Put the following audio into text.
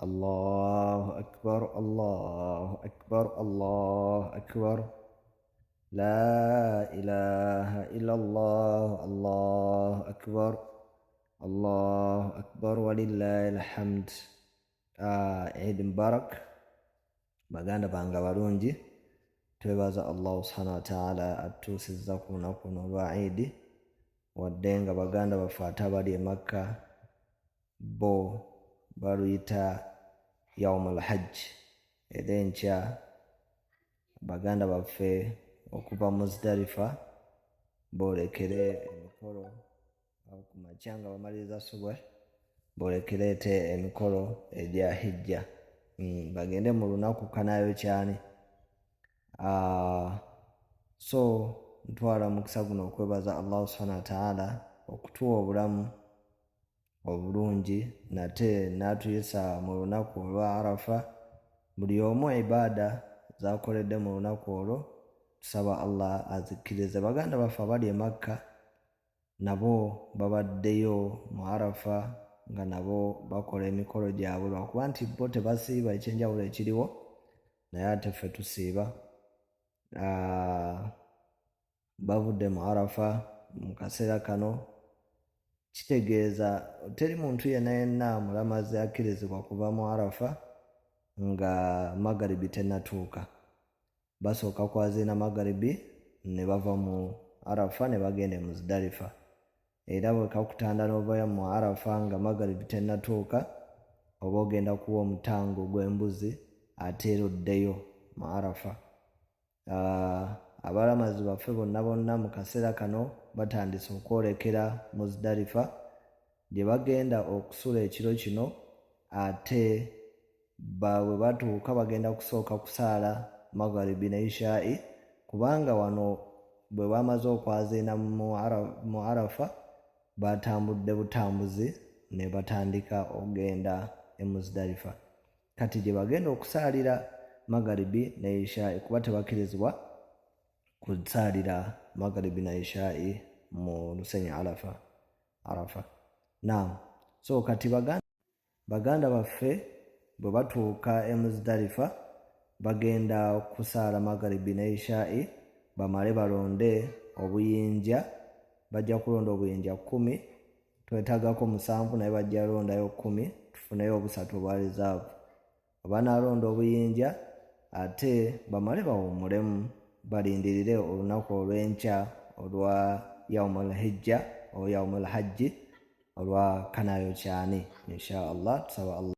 الله أكبر الله أكبر الله أكبر لا إله إلا الله الله أكبر الله أكبر ولله الحمد. Eid Mubarak baganda bange abalungi, twebaza Allah subhanahu wa ta'ala atuusizza ku lunaku luno olwa Eid, wadde nga baganda baffe ate abali e Makka bo baluyita Yawmul Hajj. Era enkya baganda baffe okuva Muzdalifa boolekere emikolo ku makya nga bamaliriza subwe, boolekereete emikolo egya hijja, bagende mu lunaku kanayo kyani. So ntwala mukisa guno okwebaza Allah subhanahu wa ta'ala okutuwa obulamu obulungi nate n'atuyisa mu lunaku olwa Arafa. Buli omu ibaada zakoledde mu lunaku olwo tusaba Allah azikkirize. Baganda baffe abali e Makka nabo babaddeyo mu Arafa nga nabo bakola emikolo gyabwe, lwakuba nti bo tebasiiba, ekyenjawulo ekiriwo, naye ate ffe tusiiba. Bavudde mu Arafa mu kaseera kano, kitegeeza teri muntu yenna mulamazi akkirizibwa kuva mu Arafa nga magaribi tennatuuka. Basooka kwaziina magaribi ne bava mu Arafa ne bagenda e Muzdalifa. Era bwe kakutanda n'ovayo mu Arafa nga magaribi tennatuuka, oba ogenda kuwa omutango gw'embuzi ate era oddeyo mu Arafa. Abalamazi baffe bonna mu kaseera kano batandise okwolekera Muzdalifa gye bagenda okusula ekiro kino, ate bwe batuuka bagenda kusooka kusaala magaribi ne ishaa'i, kubanga wano bwe bamaze okwaziina mu Arafa batambudde butambuzi ne batandika ogenda e Muzdalifa. Kati gye bagenda okusaalira magaribi ne ishaa'i, kuba tebakkirizibwa kusaalira magaribi ne ishaa'i mu lusenyi Arafa. So kati baganda baffe bwe batuuka e Muzdalifa bagenda kusaala magaribi ne ishaa'i, bamale balonde obuyinja. Bajja kulonda obuyinja 10, twetaagako 7 naye bajja londayo 10, tufuneyo obusatu obwa reserve. Banaalonda obuyinja ate bamale bawummulemu, balindirire olunaku olw'enkya olwa Yawmul Hijja o Yawmul Hajji olwa kanayo kyani, insha Allah. Tusaba Allah